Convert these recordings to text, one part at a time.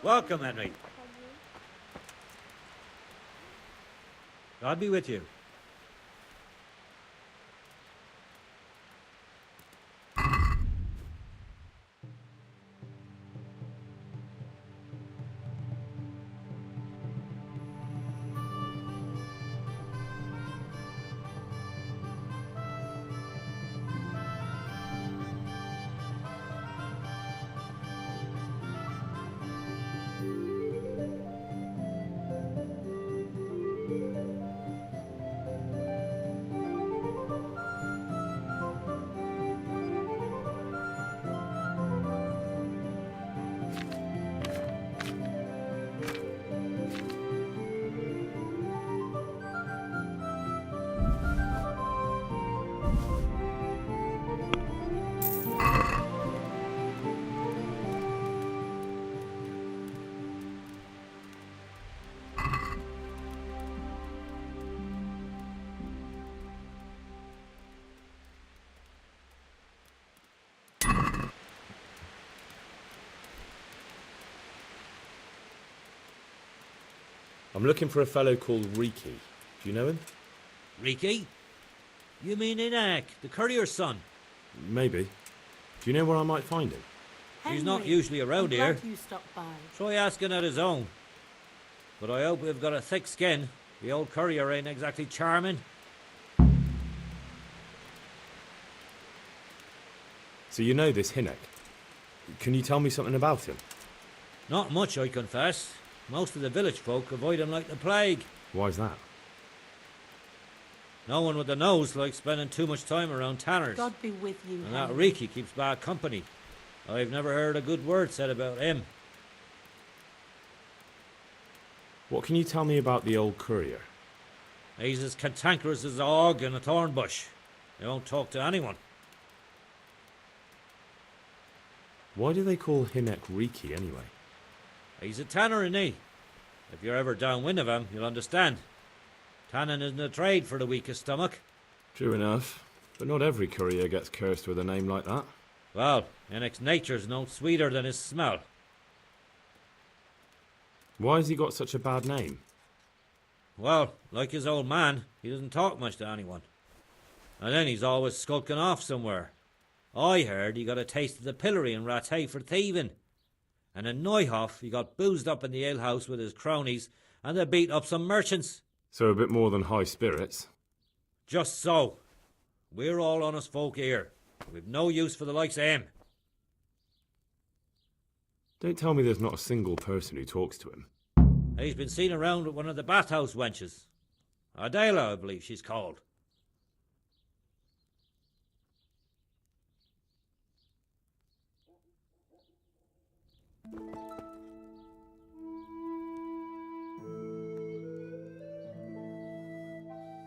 Welcome, Henry. God be with you. I'm looking for a fellow called Riki. Do you know him? Riki? You mean Inak, the courier's son? Maybe. Do you know where I might find him? He's not usually around I'm here. glad you stopped by. Try asking at his own. But I hope we've got a thick skin. The old courier ain't exactly charming. So you know this Hinek. Can you tell me something about him? Not much, I confess. Most of the village folk avoid him like the plague. Why's that? No one with a nose likes spending too much time around tanners. God be with you, And that Henry. Riki keeps bad company. I've never heard a good word said about him. What can you tell me about the old courier? He's as cantankerous as a hog in a thorn bush. He won't talk to anyone. Why do they call Hinek Riki anyway? He's a tanner, isn't he? If you're ever downwind of him, you'll understand. Tanning isn't a trade for the weakest stomach. True enough, but not every courier gets cursed with a name like that. Well, Ennick's nature's no sweeter than his smell. Why has he got such a bad name? Well, like his old man, he doesn't talk much to anyone. And then he's always skulking off somewhere. I heard he got a taste of the pillory in Rattay for thieving. And in Neuhoff, he got boozed up in the alehouse with his cronies, and they beat up some merchants. So a bit more than high spirits. Just so. We're all honest folk here. We've no use for the likes of him. Don't tell me there's not a single person who talks to him. He's been seen around with one of the bathhouse wenches. Adela, I believe she's called.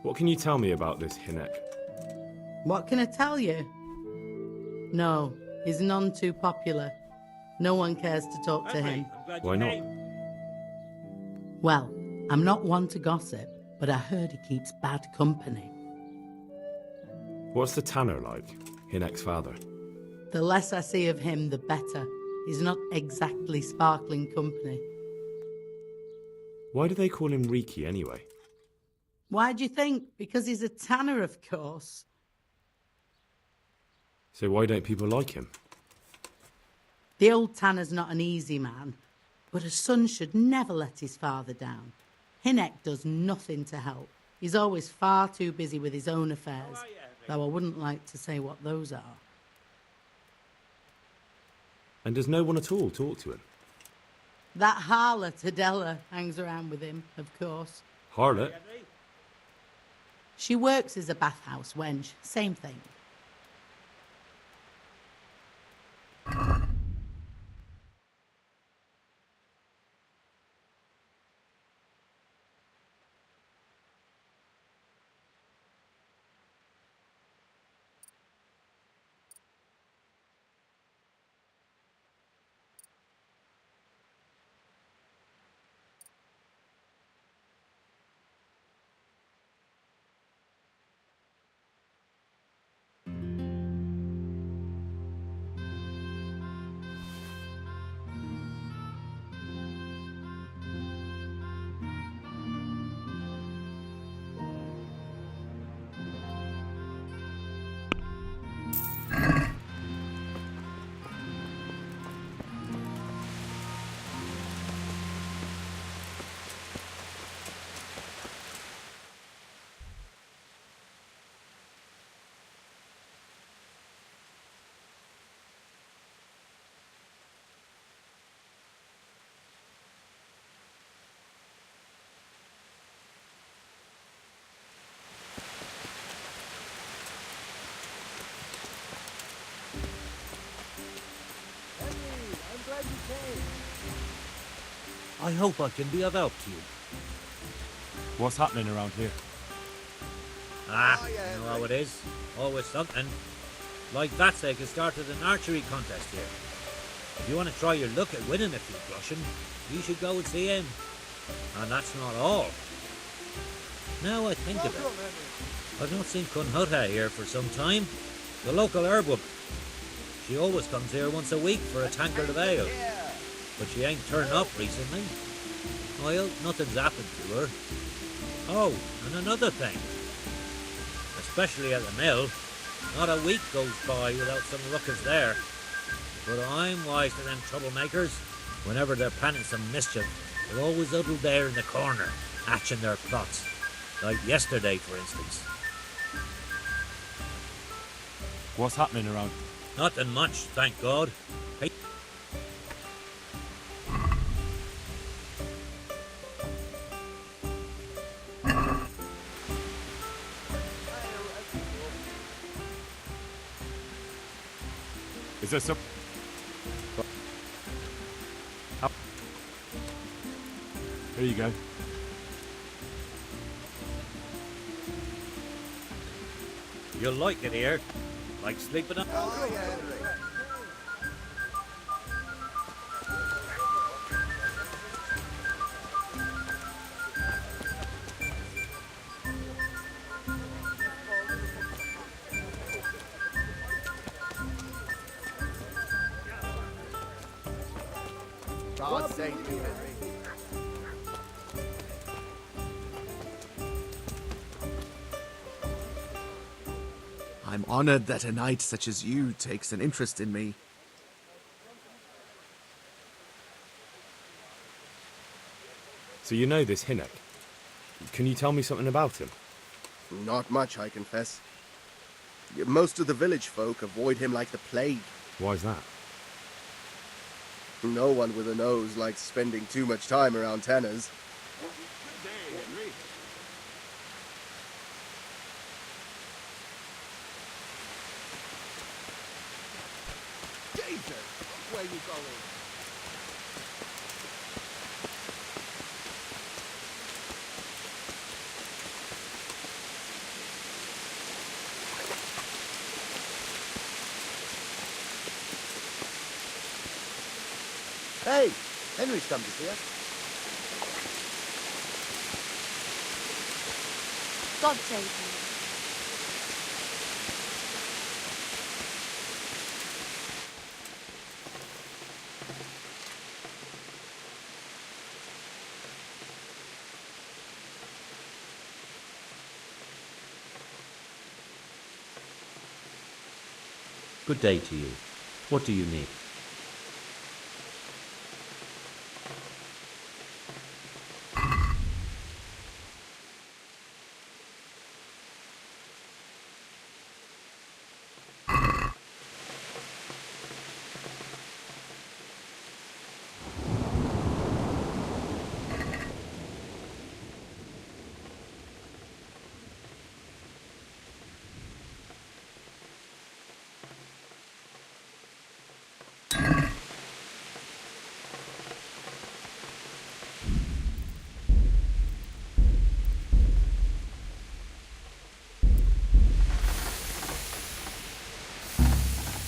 What can you tell me about this Hinek? What can I tell you? No, he's none too popular. No one cares to talk to him. I'm glad Why you not? came. Well, I'm not one to gossip, but I heard he keeps bad company. What's the tanner like? Hinek's father. The less I see of him, the better. He's not exactly sparkling company. Why do they call him Riki anyway? Why do you think? Because he's a tanner, of course. So why don't people like him? The old tanner's not an easy man, but a son should never let his father down. Hinek does nothing to help. He's always far too busy with his own affairs, though I wouldn't like to say what those are. And does no one at all talk to him? That harlot Adela hangs around with him, of course. Harlot? She works as a bathhouse wench, same thing. I hope I can be of help to you. What's happening around here? You know how it is. Always something. Like that sake has started an archery contest here. If you want to try your luck at winning a few groschen, you should go and see him. And that's not all. Now I think of it, I've not seen Cunhutta here for some time. The local herbwoman. She always comes here once a week for a tankard of ale. But she ain't turned up recently. Well, nothing's happened to her. Oh, and another thing. Especially at the mill, not a week goes by without some ruckus there. But I'm wise to them troublemakers. Whenever they're planning some mischief, they're always huddled there in the corner, hatching their plots. Like yesterday, for instance. What's happening around? Nothing much, thank God. Hey. Is there some... Here you go. You'll like it here. Like sleeping up. God save you, Henry. I'm honored that a knight such as you takes an interest in me. So you know this Hinek. Can you tell me something about him? Not much, I confess. Most of the village folk avoid him like the plague. Why's that? No one with a nose likes spending too much time around tanners. Jesus! Where you going? Hey! Henry's come to see us. God save you. Good day to you. What do you need?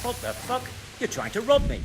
What the fuck? You're trying to rob me.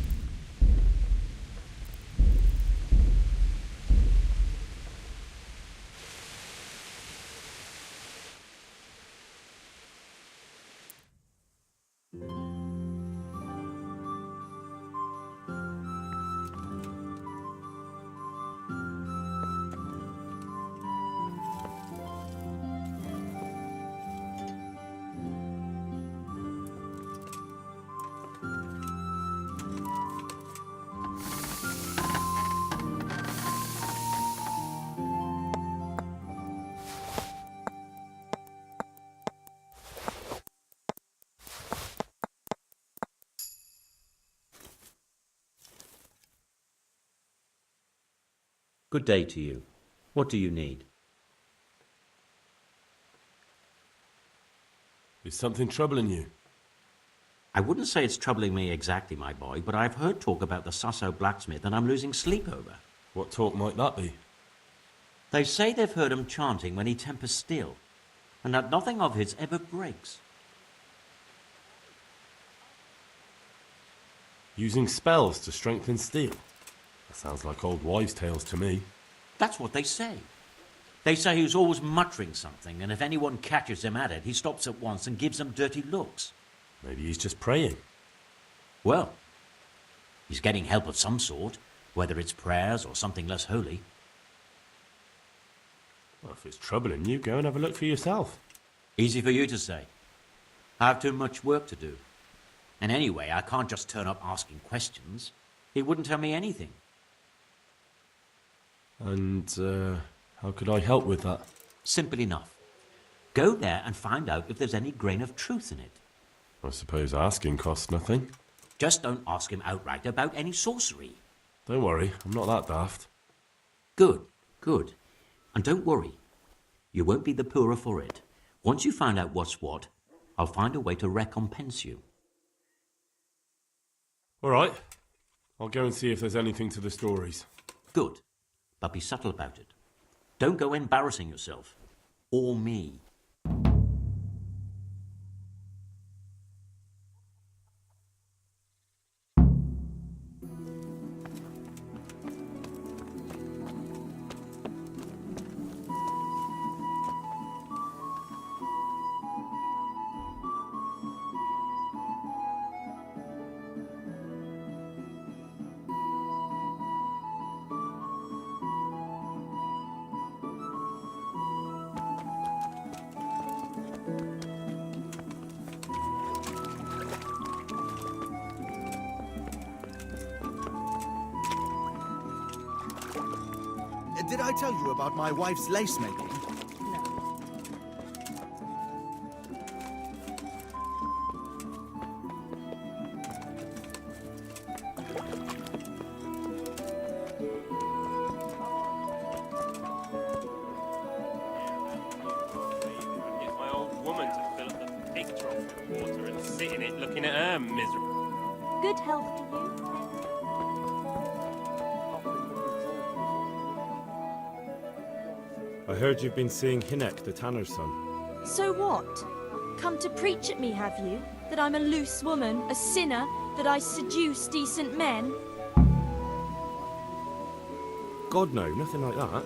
Good day to you. What do you need? Is something troubling you? I wouldn't say it's troubling me exactly, my boy, but I've heard talk about the Sasso blacksmith and I'm losing sleep over. What talk might that be? They say they've heard him chanting when he tempers steel, and that nothing of his ever breaks. Using spells to strengthen steel? That sounds like old wives' tales to me. That's what they say. They say he's always muttering something, and if anyone catches him at it, he stops at once and gives them dirty looks. Maybe he's just praying. Well, he's getting help of some sort, whether it's prayers or something less holy. Well, if it's troubling you, go and have a look for yourself. Easy for you to say. I have too much work to do. And anyway, I can't just turn up asking questions. He wouldn't tell me anything. And, how could I help with that? Simple enough. Go there and find out if there's any grain of truth in it. I suppose asking costs nothing. Just don't ask him outright about any sorcery. Don't worry, I'm not that daft. Good, good. And don't worry. You won't be the poorer for it. Once you find out what's what, I'll find a way to recompense you. All right. I'll go and see if there's anything to the stories. Good. But be subtle about it. Don't go embarrassing yourself. Or me. Did I tell you about my wife's lace making? Get my old woman to fill up the pig trough with water and sit in it looking at her miserable. Good health to you. I heard you've been seeing Hinek, the tanner's son. So what? Come to preach at me, have you? That I'm a loose woman, a sinner, that I seduce decent men? God, no, nothing like that.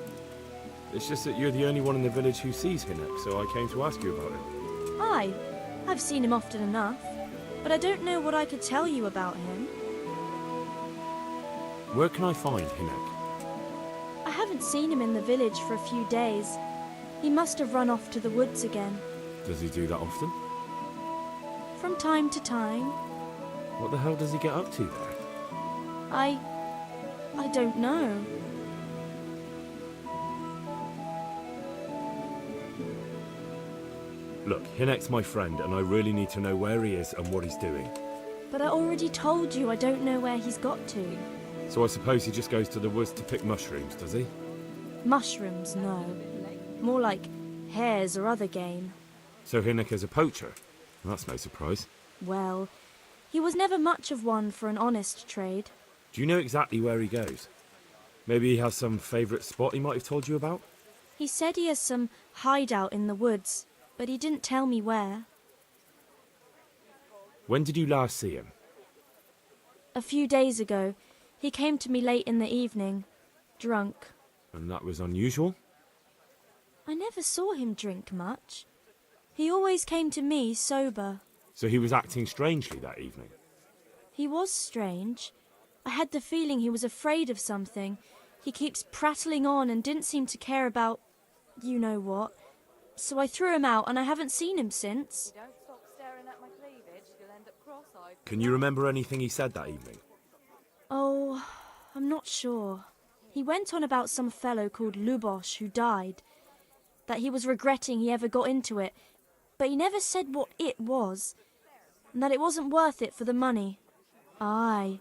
It's just that you're the only one in the village who sees Hinek, so I came to ask you about it. Aye, I've seen him often enough, but I don't know what I could tell you about him. Where can I find Hinek? I haven't seen him in the village for a few days. He must have run off to the woods again. Does he do that often? From time to time. What the hell does he get up to there? I don't know. Look, Hinek's my friend, and I really need to know where he is and what he's doing. But I already told you I don't know where he's got to. So I suppose he just goes to the woods to pick mushrooms, does he? Mushrooms, no. More like hares or other game. So Hinek is a poacher? That's no surprise. Well, he was never much of one for an honest trade. Do you know exactly where he goes? Maybe he has some favourite spot he might have told you about? He said he has some hideout in the woods, but he didn't tell me where. When did you last see him? A few days ago, he came to me late in the evening, drunk. And that was unusual? I never saw him drink much. He always came to me sober. So he was acting strangely that evening? He was strange. I had the feeling he was afraid of something. He keeps prattling on and didn't seem to care about you know what. So I threw him out and I haven't seen him since. Don't stop staring at my cleavage, you'll end up cross-eyed. Can you remember anything he said that evening? Oh, I'm not sure. He went on about some fellow called Lubosh who died. That he was regretting he ever got into it. But he never said what it was. And that it wasn't worth it for the money. Aye.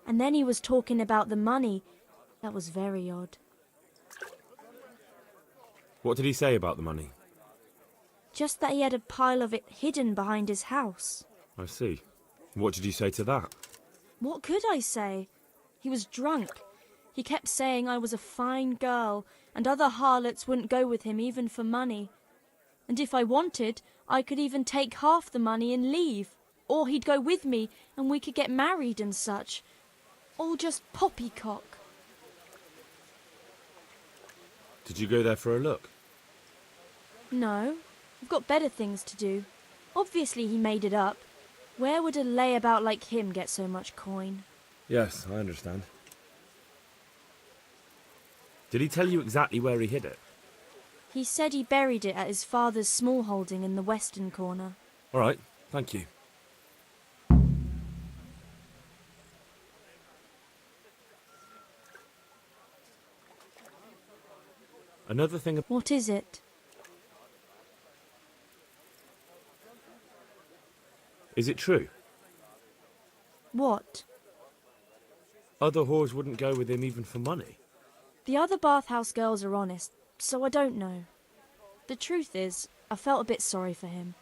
And then he was talking about the money. That was very odd. What did he say about the money? Just that he had a pile of it hidden behind his house. I see. What did you say to that? What could I say? He was drunk. He kept saying I was a fine girl, and other harlots wouldn't go with him even for money. And if I wanted, I could even take half the money and leave. Or he'd go with me, and we could get married and such. All just poppycock. Did you go there for a look? No, I've got better things to do. Obviously he made it up. Where would a layabout like him get so much coin? Yes, I understand. Did he tell you exactly where he hid it? He said he buried it at his father's small holding in the western corner. All right, thank you. Another thing... What is it? Is it true? What? Other whores wouldn't go with him even for money. The other bathhouse girls are honest, so I don't know. The truth is, I felt a bit sorry for him.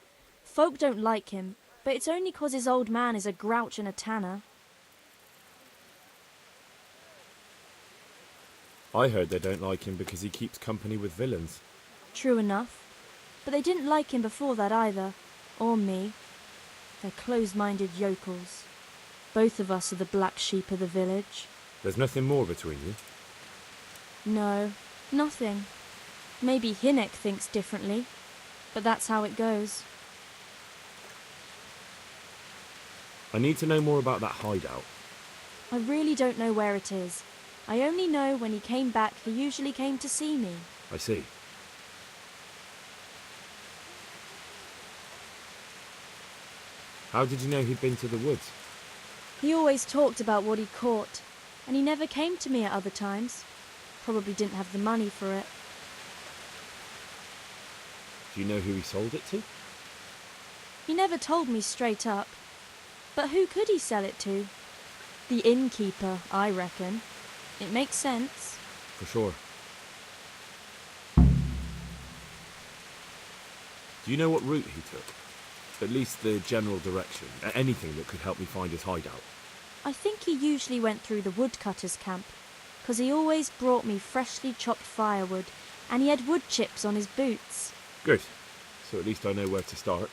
Folk don't like him, but it's only 'cause his old man is a grouch and a tanner. I heard they don't like him because he keeps company with villains. True enough. But they didn't like him before that either. Or me. They're close-minded yokels. Both of us are the black sheep of the village. There's nothing more between you? No, nothing. Maybe Hinnek thinks differently, but that's how it goes. I need to know more about that hideout. I really don't know where it is. I only know when he came back, he usually came to see me. I see. How did you know he'd been to the woods? He always talked about what he caught, and he never came to me at other times. Probably didn't have the money for it. Do you know who he sold it to? He never told me straight up. But who could he sell it to? The innkeeper, I reckon. It makes sense. For sure. Do you know what route he took? At least the general direction. Anything that could help me find his hideout. I think he usually went through the woodcutter's camp, 'cause he always brought me freshly chopped firewood, and he had wood chips on his boots. Good. So at least I know where to start.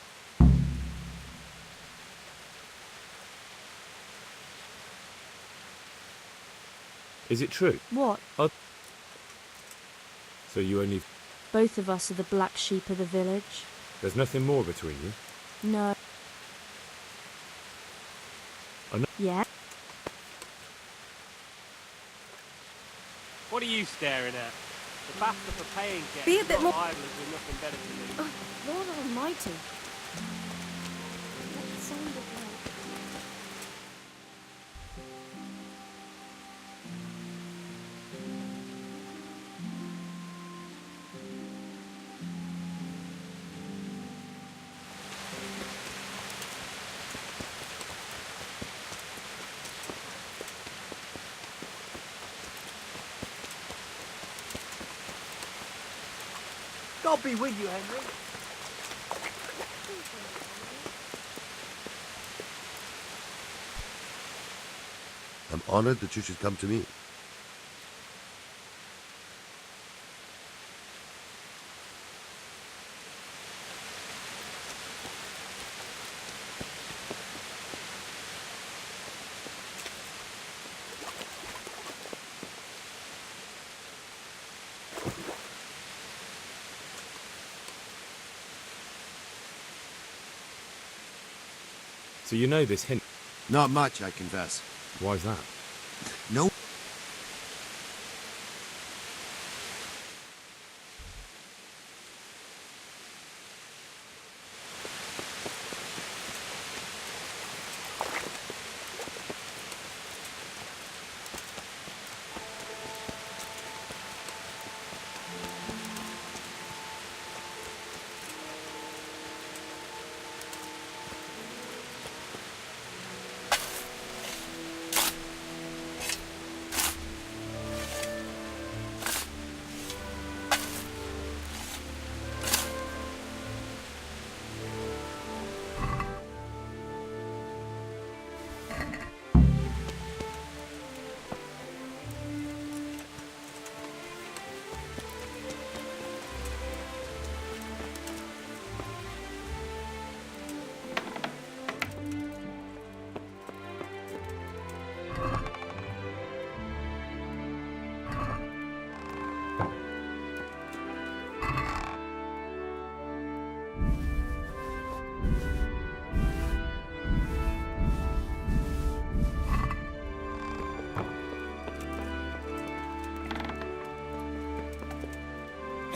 Is it true? What? So you only... Both of us are the black sheep of the village. There's nothing more between you? No. Yeah? What are you staring at? The BAFTA for paying guests. Be a bit more idlers with nothing better to do. Lord Almighty. What sounded like? God be with you, Henry. I'm honored that you should come to me. So you know this hint? Not much, I confess. Why's that? No.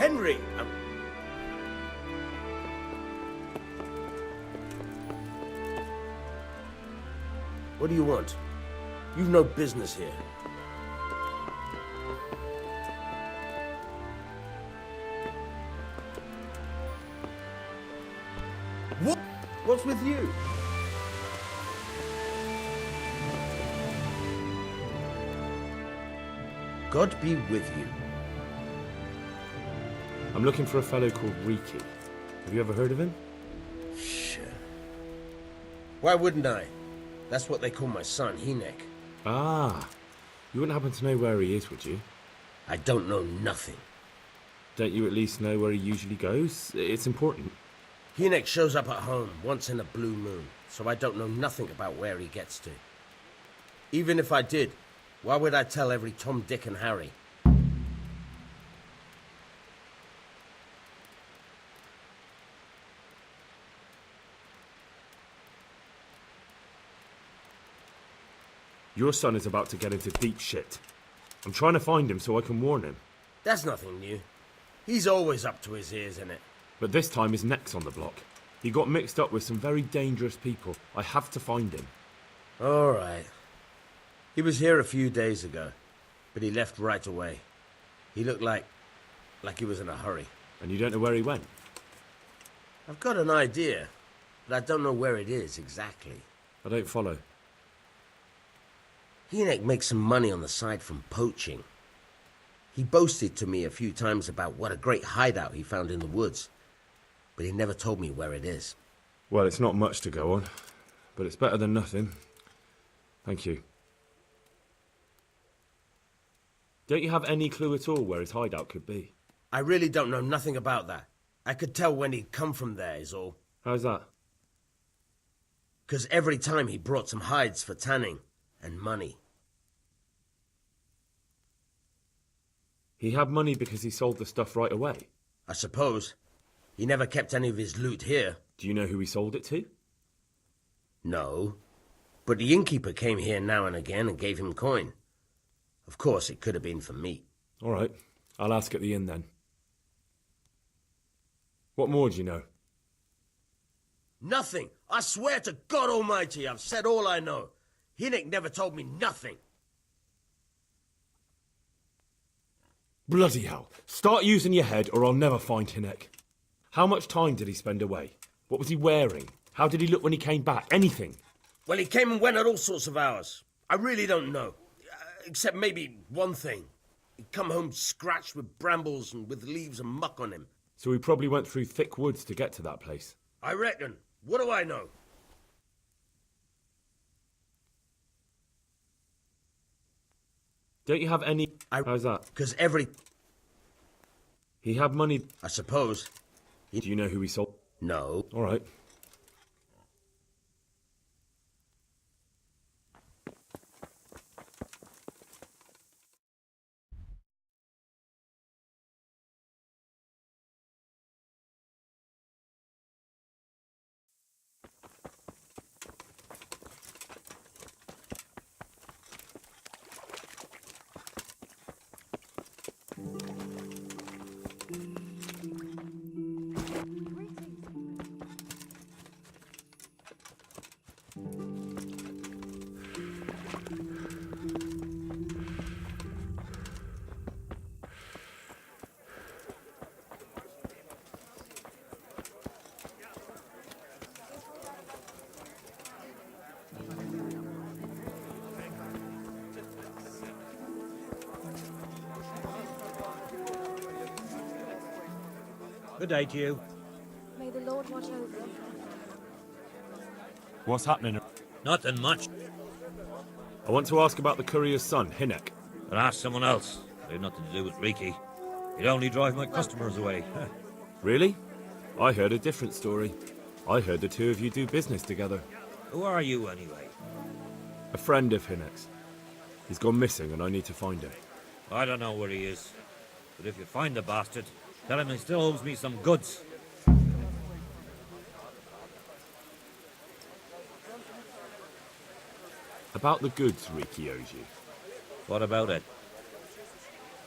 Henry! What do you want? You've no business here. What? What's with you? God be with you. I'm looking for a fellow called Riki. Have you ever heard of him? Sure. Why wouldn't I? That's what they call my son, Hinek. Ah, you wouldn't happen to know where he is, would you? I don't know nothing. Don't you at least know where he usually goes? It's important. Hinek shows up at home once in a blue moon, so I don't know nothing about where he gets to. Even if I did, why would I tell every Tom, Dick and Harry? Your son is about to get into deep shit. I'm trying to find him so I can warn him. That's nothing new. He's always up to his ears in it. But this time his neck's on the block. He got mixed up with some very dangerous people. I have to find him. All right. He was here a few days ago, but he left right away. He looked like he was in a hurry. And you don't know where he went? I've got an idea, but I don't know where it is exactly. I don't follow. Hinek makes some money on the side from poaching. He boasted to me a few times about what a great hideout he found in the woods, but he never told me where it is. Well, it's not much to go on, but it's better than nothing. Thank you. Don't you have any clue at all where his hideout could be? I really don't know nothing about that. I could tell when he'd come from there, is all. How's that? 'Cause every time he brought some hides for tanning and money. He had money because he sold the stuff right away? I suppose. He never kept any of his loot here. Do you know who he sold it to? No. But the innkeeper came here now and again and gave him coin. Of course, it could have been for meat. All right. I'll ask at the inn then. What more do you know? Nothing. I swear to God Almighty, I've said all I know. Hinek never told me nothing. Bloody hell. Start using your head or I'll never find Hinek. How much time did he spend away? What was he wearing? How did he look when he came back? Anything? Well, he came and went at all sorts of hours. I really don't know. Except maybe one thing. He'd come home scratched with brambles and with leaves and muck on him. So he probably went through thick woods to get to that place. I reckon. What do I know? Don't you have any... How's that? 'Cause He had money... I suppose. Do you know who he sold? No. All right. Good day to you. May the Lord watch over you. What's happening? Nothing much. I want to ask about the courier's son, Hinek. But ask someone else. They've nothing to do with Riki. He'd only drive my customers away. Really? I heard a different story. I heard the two of you do business together. Who are you, anyway? A friend of Hinek's. He's gone missing and I need to find him. I don't know where he is. But if you find the bastard, tell him he still owes me some goods. About the goods Riki owes you. What about it?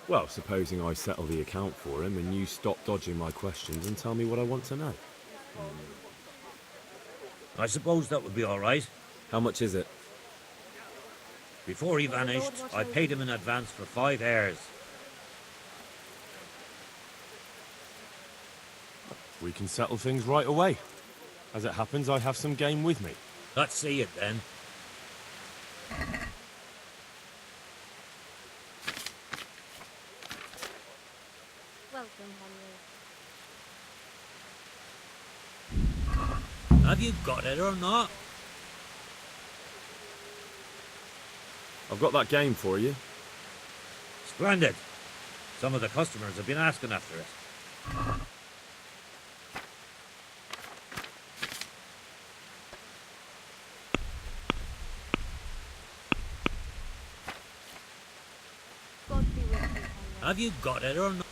Well, supposing I settle the account for him and you stop dodging my questions and tell me what I want to know. I suppose that would be all right. How much is it? Before he vanished, I paid him in advance for 5 heirs. We can settle things right away. As it happens, I have some game with me. Let's see it then. Welcome, Henry. Have you got it or not? I've got that game for you. Splendid. Some of the customers have been asking after it. God be with you, Henry. Have you got it or not?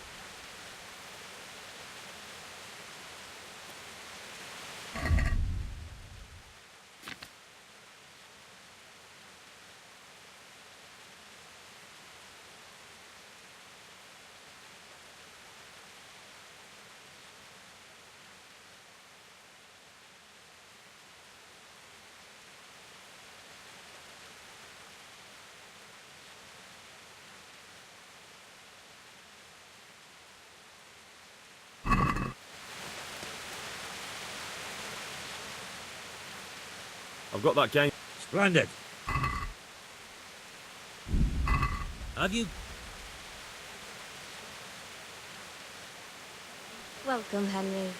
I've got that game. Splendid. Have you... Welcome, Henry.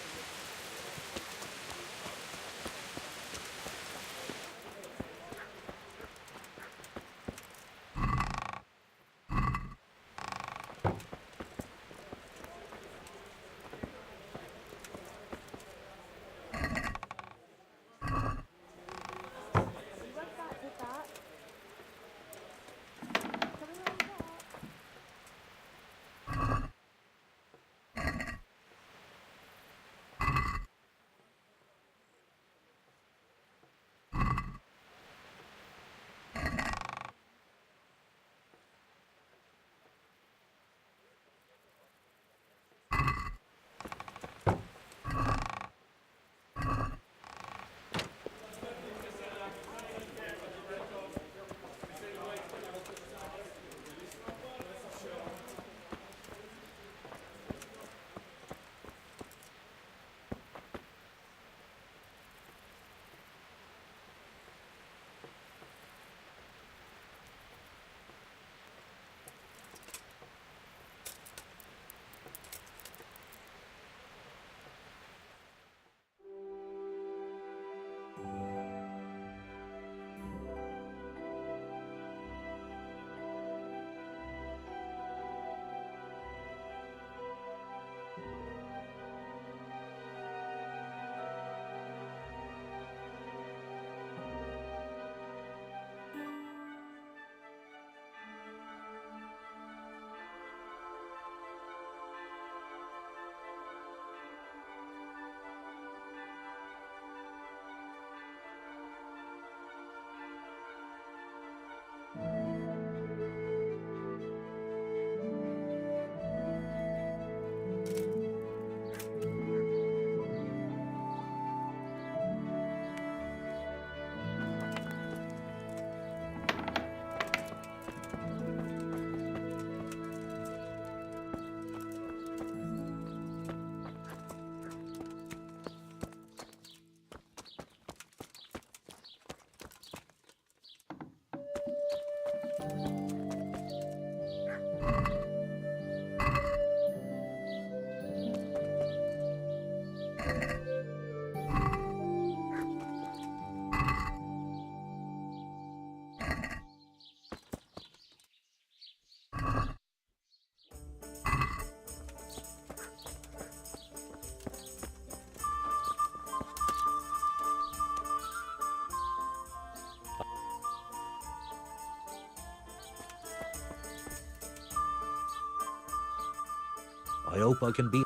I hope I can be...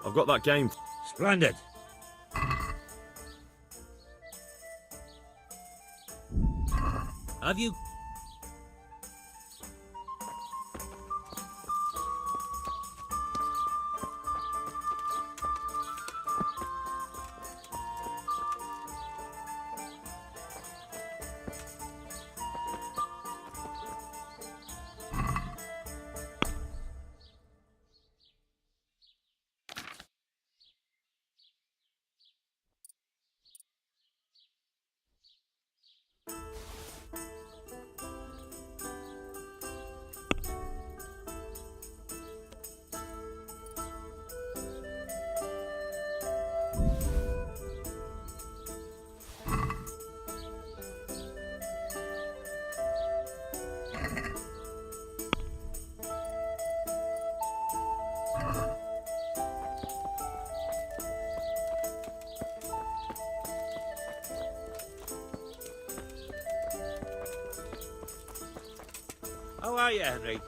I've got that game. Splendid. Have you... How are you, Henry?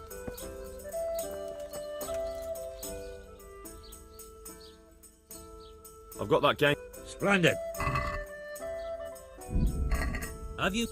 I've got that game. Splendid. Have you?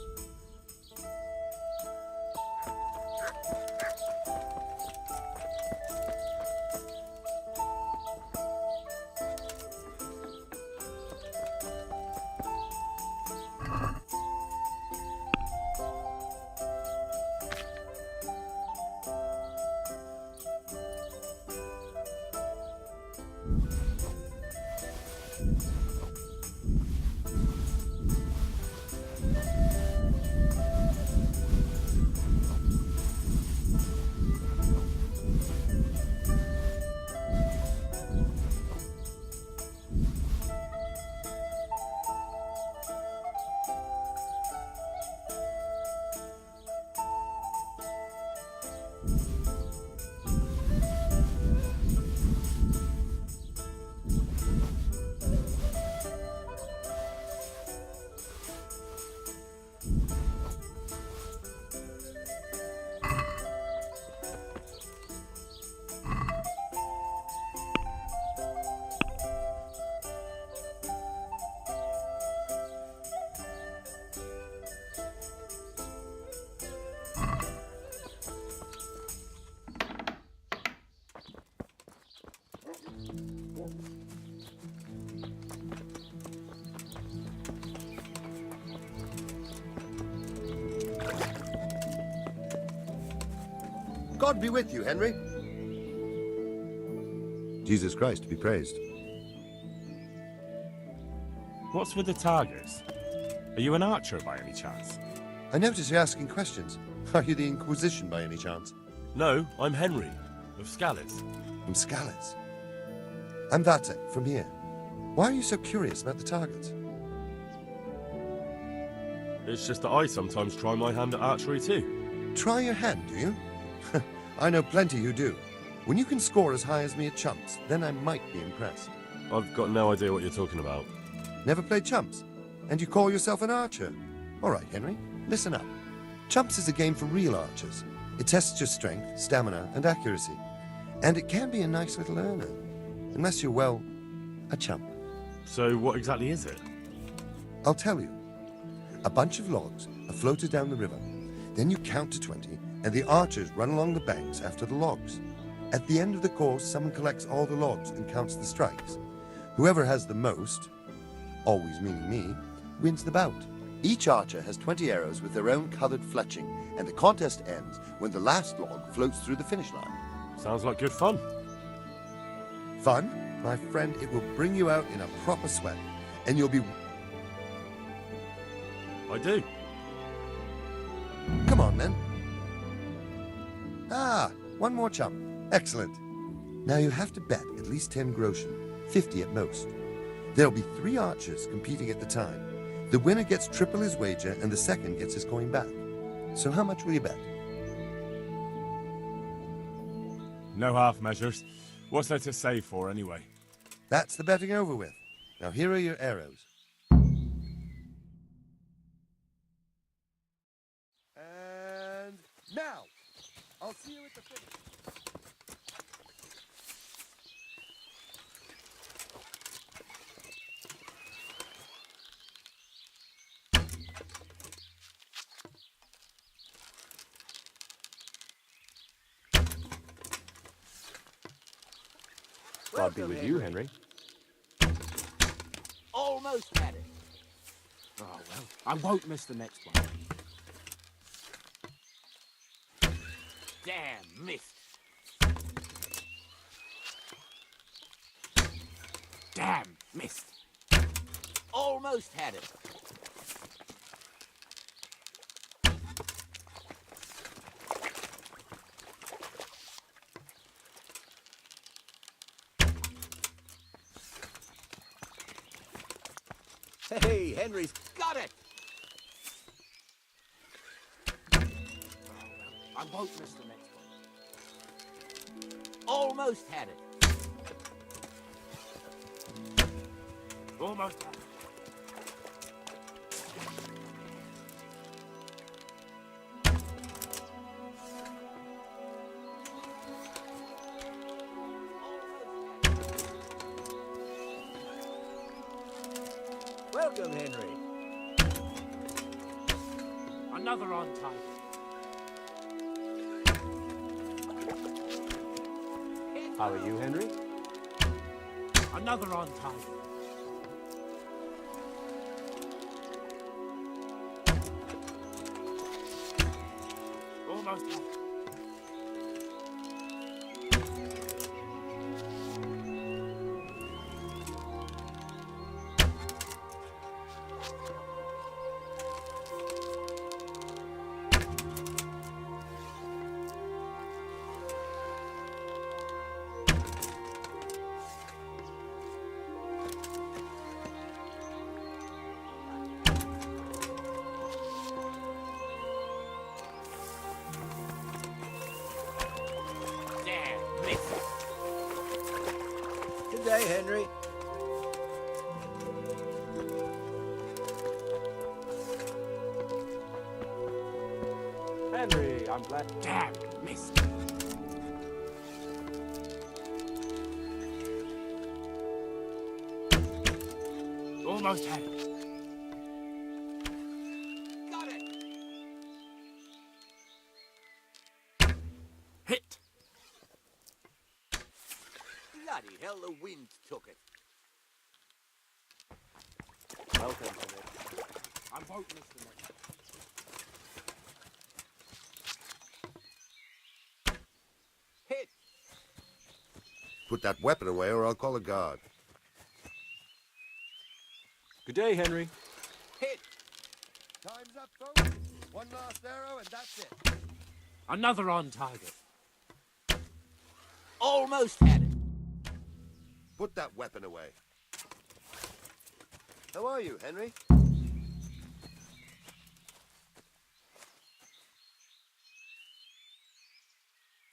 God be with you, Henry. Jesus Christ be praised. What's with the targets? Are you an archer by any chance? I notice you're asking questions. Are you the Inquisition by any chance? No, I'm Henry, of Scales. From Scales? I'm Vatek, from here. Why are you so curious about the targets? It's just that I sometimes try my hand at archery too. Try your hand, do you? I know plenty who do. When you can score as high as me at chumps, then I might be impressed. I've got no idea what you're talking about. Never played chumps? And you call yourself an archer? All right, Henry, listen up. Chumps is a game for real archers. It tests your strength, stamina, and accuracy. And it can be a nice little earner. Unless you're, well, a chump. So what exactly is it? I'll tell you. A bunch of logs are floated down the river. Then you count to 20, and the archers run along the banks after the logs. At the end of the course, someone collects all the logs and counts the strikes. Whoever has the most, always meaning me, wins the bout. Each archer has 20 arrows with their own coloured fletching, and the contest ends when the last log floats through the finish line. Sounds like good fun. Fun? My friend, it will bring you out in a proper sweat, and you'll be... I do. Come on, then. Ah, one more chump. Excellent. Now you have to bet at least 10 groschen, 50 at most. There'll be 3 archers competing at the time. The winner gets triple his wager, and the second gets his coin back. So how much will you bet? No half measures. What's there to save for, anyway? That's the betting over with. Now here are your arrows. And now, I'll see you at the finish. God be with you, Henry. Almost had it. Oh, well, I won't miss the next one. Damn, missed. Damn, missed. Almost had it. Hey, Henry's got it! I won't miss the next one. Almost had it. Almost had it. welcome, Henry. Another on target. How are you, Henry? Another on target. Almost home. Good day, Henry. Henry, I'm glad. Damn, missed. Almost had it. Got it. Hit. Bloody hell, the wind took it. Welcome, Henry. I won't miss the next. Hit. Put that weapon away or I'll call a guard. Good day, Henry. Hit. Time's up, folks. One last arrow and that's it. Another on target. Almost had it. Put that weapon away. How are you, Henry?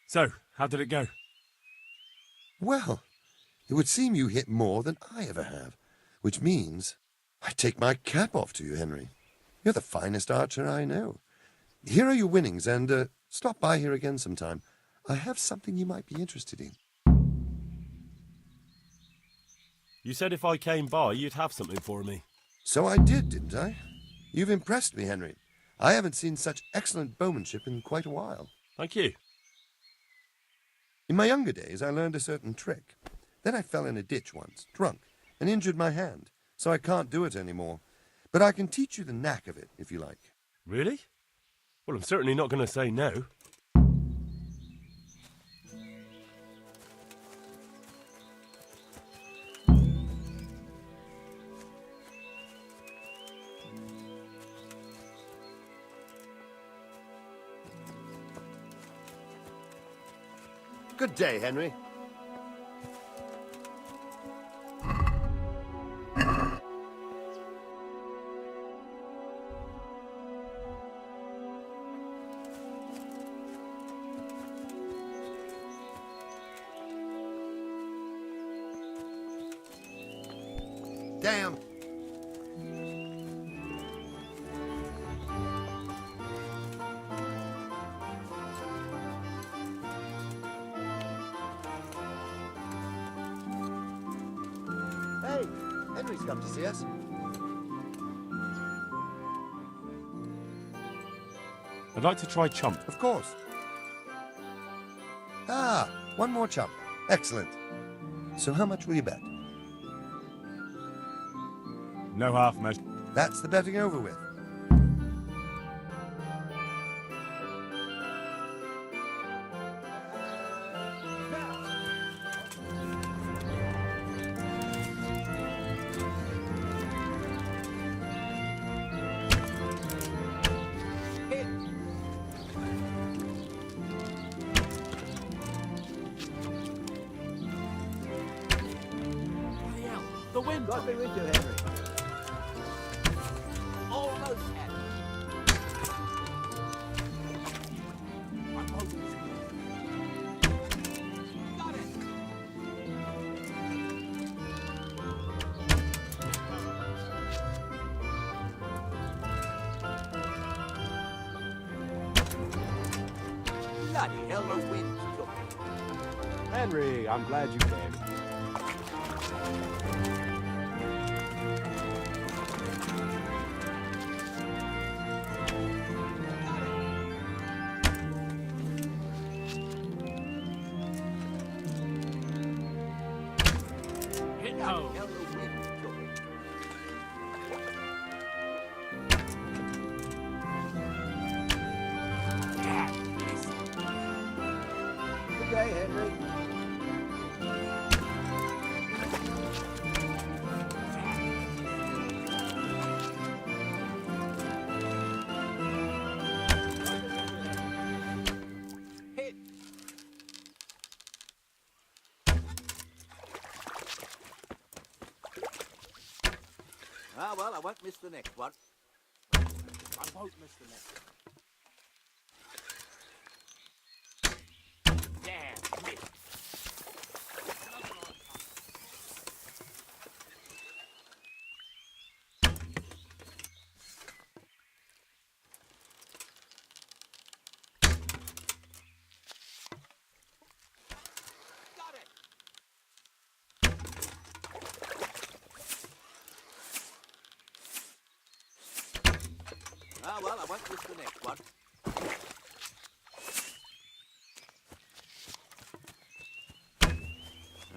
So, how did it go? Well, it would seem you hit more than I ever have, which means I take my cap off to you, Henry. You're the finest archer I know. Here are your winnings, and stop by here again sometime. I have something you might be interested in. You said if I came by, you'd have something for me. So I did, didn't I? You've impressed me, Henry. I haven't seen such excellent bowmanship in quite a while. Thank you. In my younger days, I learned a certain trick. Then I fell in a ditch once, drunk, and injured my hand, so I can't do it anymore. But I can teach you the knack of it, if you like. Really? Well, I'm certainly not going to say no. Good day, Henry. Damn. Hey, Henry's come to see us. I'd like to try chump. Of course. Ah, one more chump. Excellent. So how much will you bet? No half measure. That's the betting over with. The wind. God be with you, Henry. Almost had it. Got it. Bloody hell, the wind took it. Henry, I'm glad you came. day, Henry. Ah, well, I won't miss the next one. I won't miss the next one. Damn, missed. Got it. Ah, well, I won't miss the next one.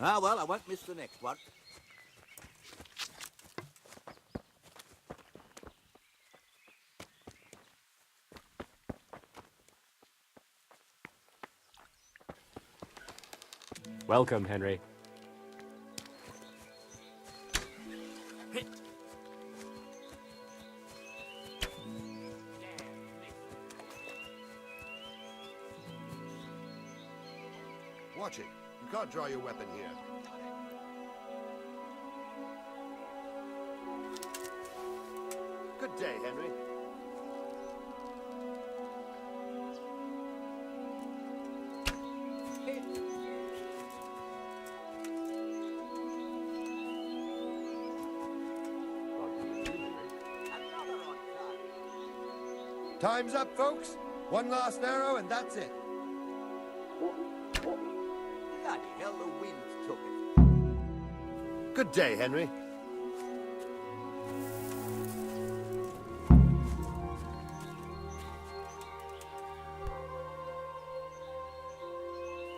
Ah, well, I won't miss the next one. Welcome, Henry. Watch it. You can't draw your weapon here. Good day, Henry. Time's up, folks. One last arrow and that's it. Bloody hell, the winds took it. Good day, Henry.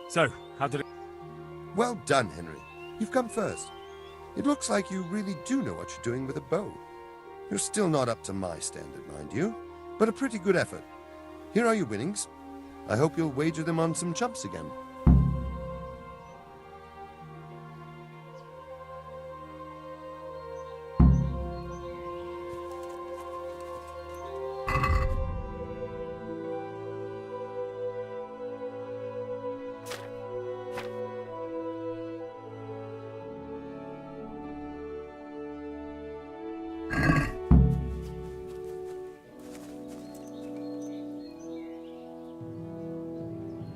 So, how did it... Well done, Henry. You've come first. It looks like you really do know what you're doing with a bow. You're still not up to my standard, mind you, but a pretty good effort. Here are your winnings. I hope you'll wager them on some chumps again.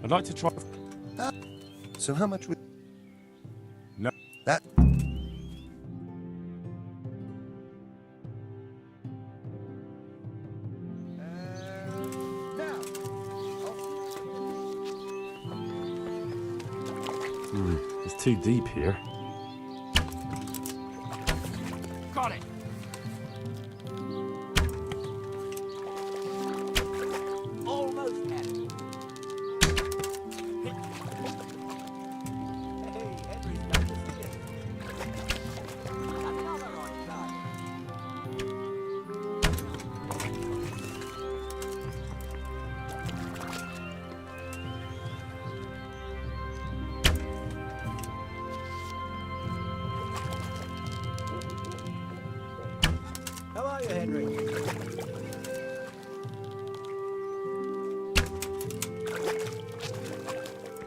I'd like to try... So how much would... No. That... It's too deep here. Got it. Almost had it. Hey, Henry's done this again. Another on time. How are you, Henry?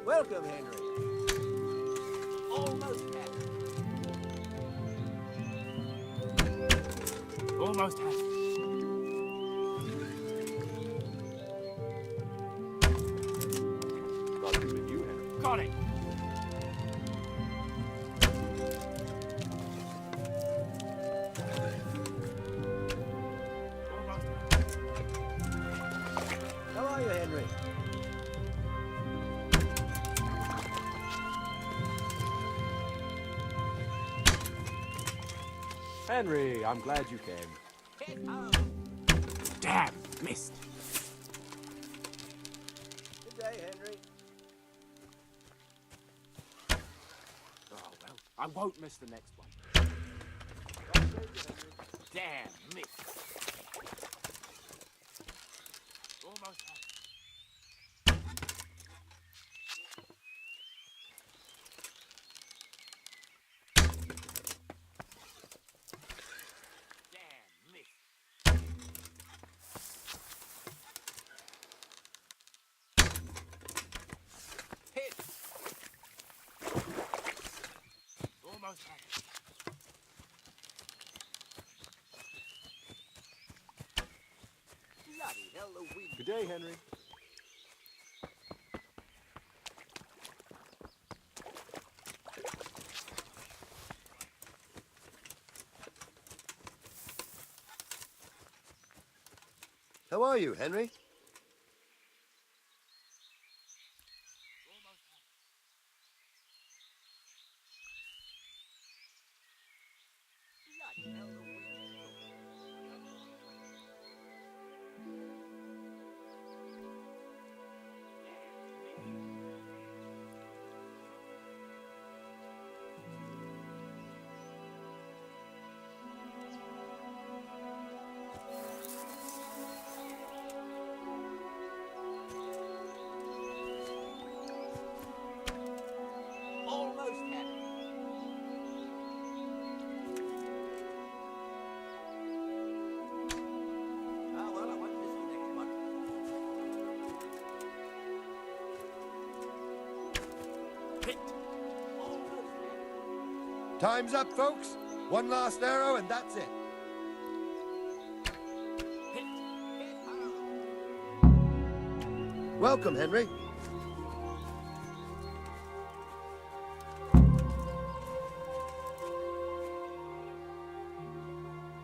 Welcome, Henry. Almost had it. Almost had it. Thought it was with you, Henry. Got it! How are you, Henry? Henry, I'm glad you came. Head home. Damn! Missed. Good day, Henry. Oh, well, I won't miss the next one. Damn, missed. Almost had it. Bloody hell, the wind. Good day, Henry. How are you, Henry? Bloody hell, the wind. Almost had it. Ah, well, I won't miss the next one. Almost had it. Time's up, folks. One last arrow, and that's it. Welcome, Henry.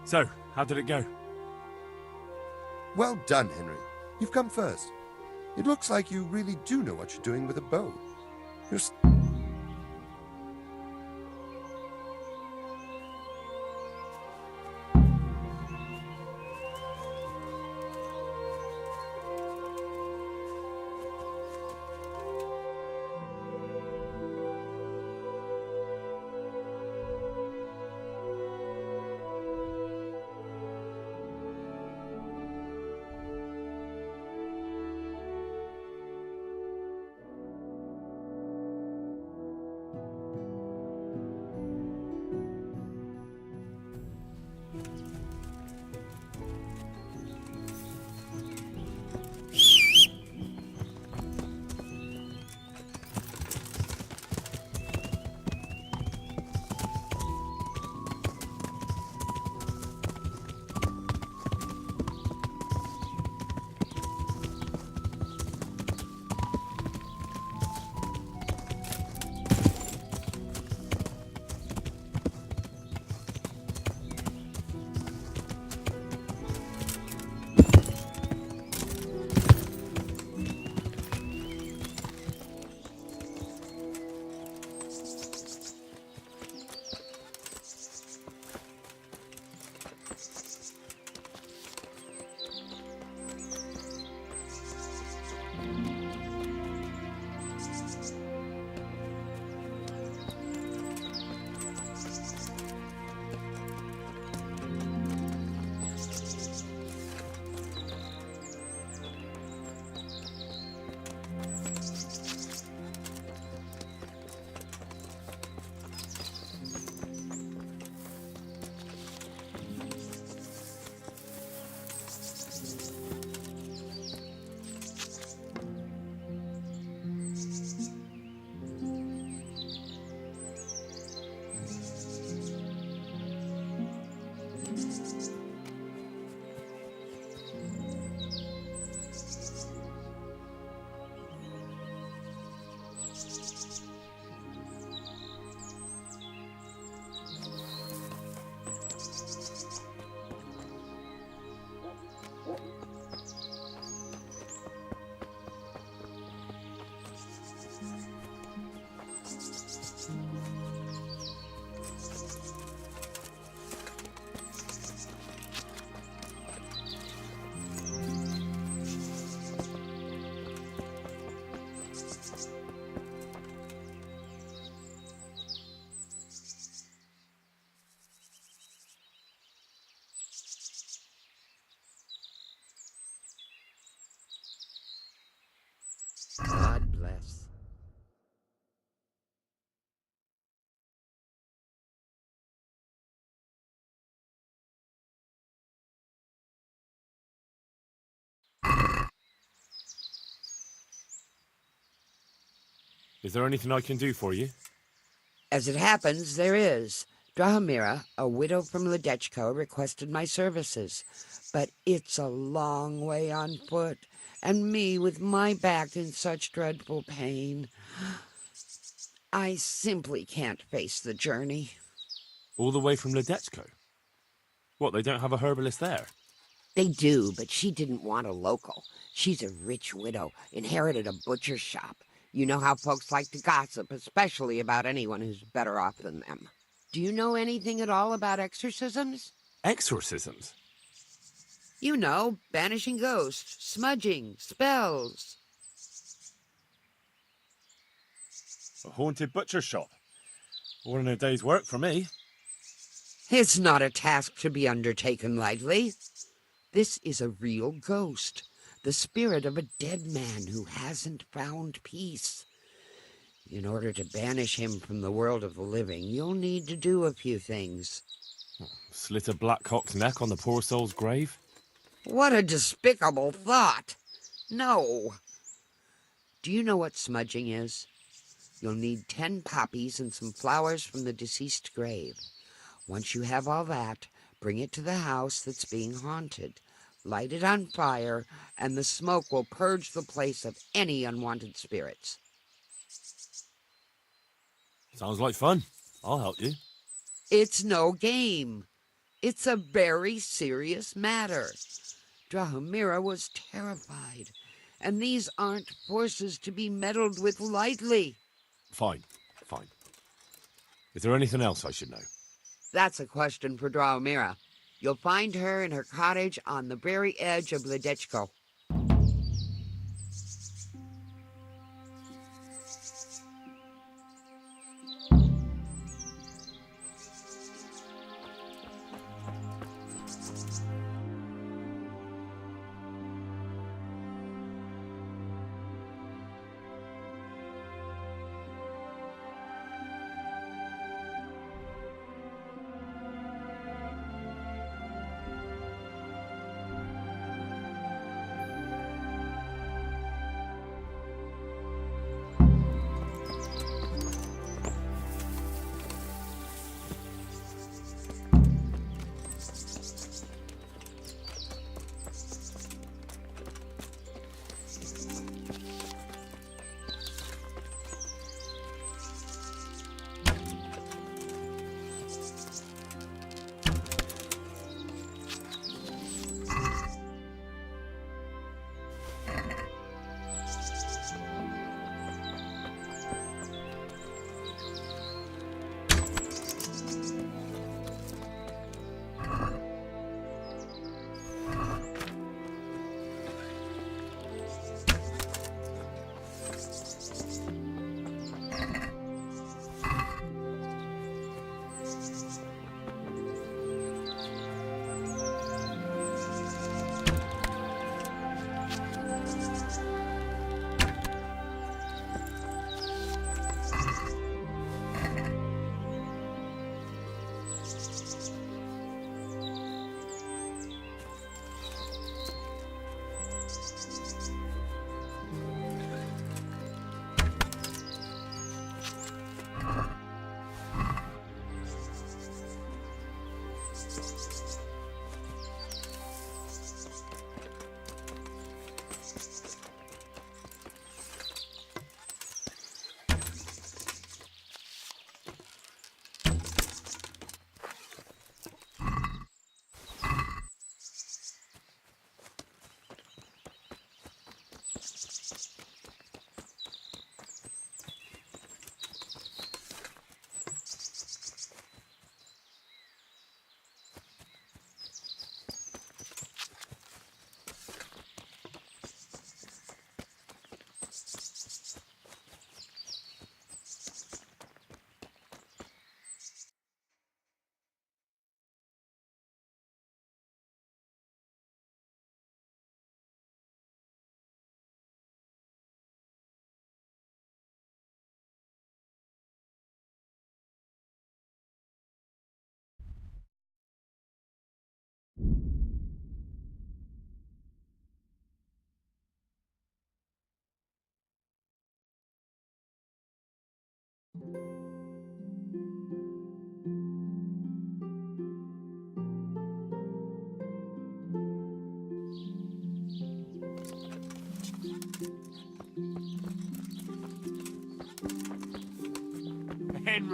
So, how did it go? Well done, Henry. You've come first. It looks like you really do know what you're doing with a bow. You're God bless. Is there anything I can do for you? As it happens, there is. Drahomira, a widow from Ledetchko, requested my services. But it's a long way on foot, and me with my back in such dreadful pain. I simply can't face the journey. All the way from Ledetchko? What, they don't have a herbalist there? They do, but she didn't want a local. She's a rich widow, inherited a butcher's shop. You know how folks like to gossip, especially about anyone who's better off than them. Do you know anything at all about exorcisms? Exorcisms? You know, banishing ghosts, smudging, spells. A haunted butcher shop. All in a day's work for me. It's not a task to be undertaken lightly. This is a real ghost, the spirit of a dead man who hasn't found peace. In order to banish him from the world of the living, you'll need to do a few things. Slit a black cock's neck on the poor soul's grave? What a despicable thought! No. Do you know what smudging is? You'll need 10 poppies and some flowers from the deceased grave. Once you have all that, bring it to the house that's being haunted. Light it on fire, and the smoke will purge the place of any unwanted spirits. Sounds like fun. I'll help you. It's no game. It's a very serious matter. Drahomira was terrified, and these aren't forces to be meddled with lightly. Fine. Is there anything else I should know? That's a question for Drahomira. You'll find her in her cottage on the very edge of Ledetchko.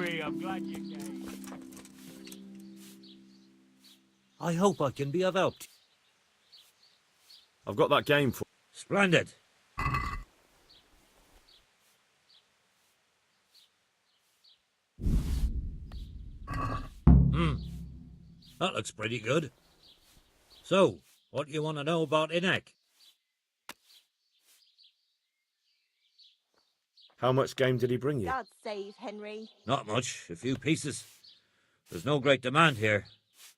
Henry, I'm glad you came. I hope I can be of help. I've got that game for... Splendid. That looks pretty good. So, what do you want to know about Inek? How much game did he bring you? God save Henry. Not much, a few pieces. There's no great demand here.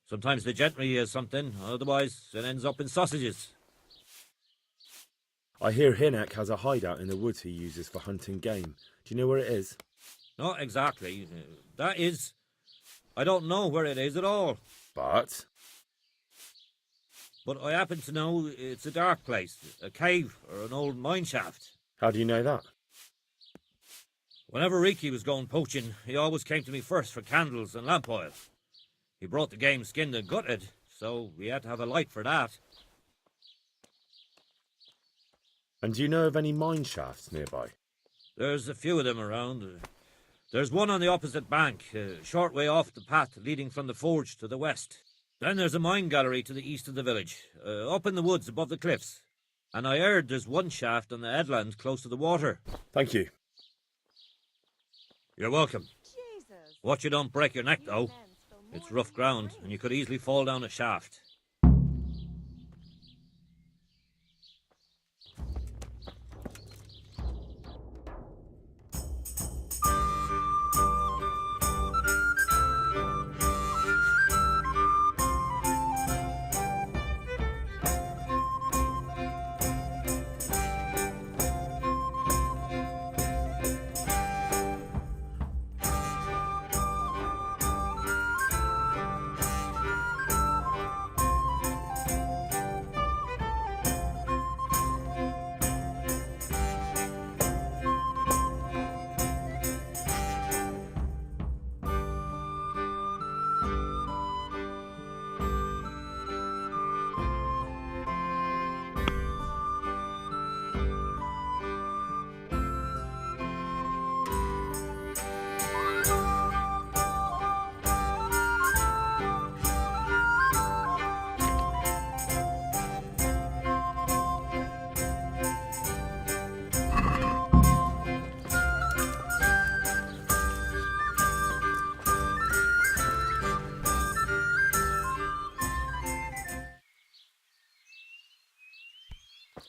Sometimes the gentry has something, otherwise it ends up in sausages. I hear Hinek has a hideout in the woods he uses for hunting game. Do you know where it is? Not exactly. That is... I don't know where it is at all. But I happen to know it's a dark place, a cave or an old mine shaft. how do you know that? Whenever Riki was going poaching, he always came to me first for candles and lamp oil. He brought the game skinned and gutted, so we had to have a light for that. And do you know of any mine shafts nearby? There's a few of them around. There's one on the opposite bank, a short way off the path leading from the forge to the west. Then there's a mine gallery to the east of the village, up in the woods above the cliffs. And I heard there's one shaft on the headland close to the water. Thank you. You're welcome. Jesus. Watch you don't break your neck, though. It's rough ground, and you could easily fall down a shaft.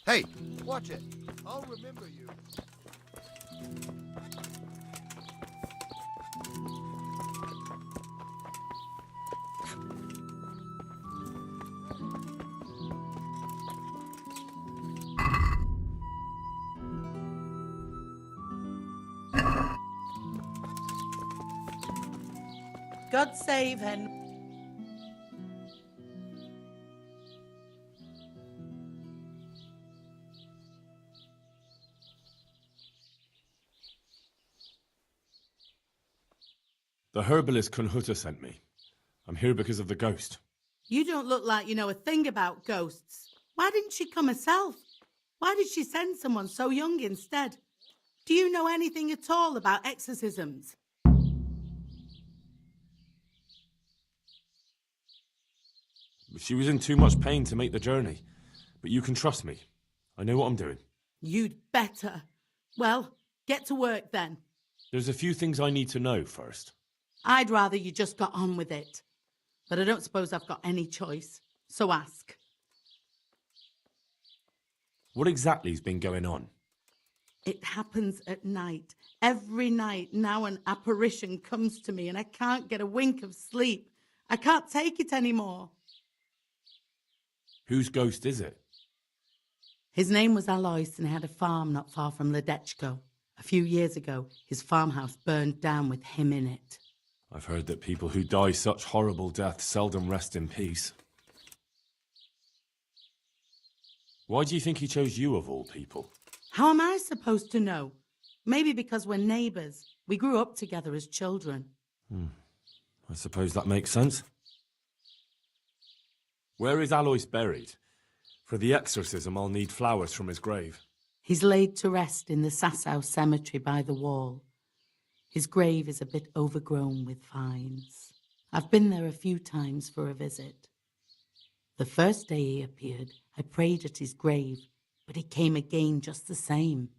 Hey, watch it. I'll remember you. God save Henry. The herbalist Kunhuta sent me. I'm here because of the ghost. You don't look like you know a thing about ghosts. Why didn't she come herself? Why did she send someone so young instead? Do you know anything at all about exorcisms? She was in too much pain to make the journey. But you can trust me. I know what I'm doing. You'd better. Well, get to work then. There's a few things I need to know first. I'd rather you just got on with it. But I don't suppose I've got any choice. So ask. What exactly's been going on? It happens at night. Every night now an apparition comes to me and I can't get a wink of sleep. I can't take it anymore. Whose ghost is it? His name was Alois and he had a farm not far from Ledetchko. A few years ago, his farmhouse burned down with him in it. I've heard that people who die such horrible deaths seldom rest in peace. Why do you think he chose you of all people? How am I supposed to know? Maybe because we're neighbours. We grew up together as children. I suppose that makes sense. Where is Alois buried? For the exorcism, I'll need flowers from his grave. He's laid to rest in the Sasau cemetery by the wall. His grave is a bit overgrown with vines. I've been there a few times for a visit. The first day he appeared, I prayed at his grave, but he came again just the same.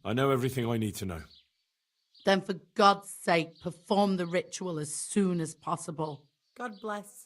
I know everything I need to know. Then for God's sake, perform the ritual as soon as possible. God bless.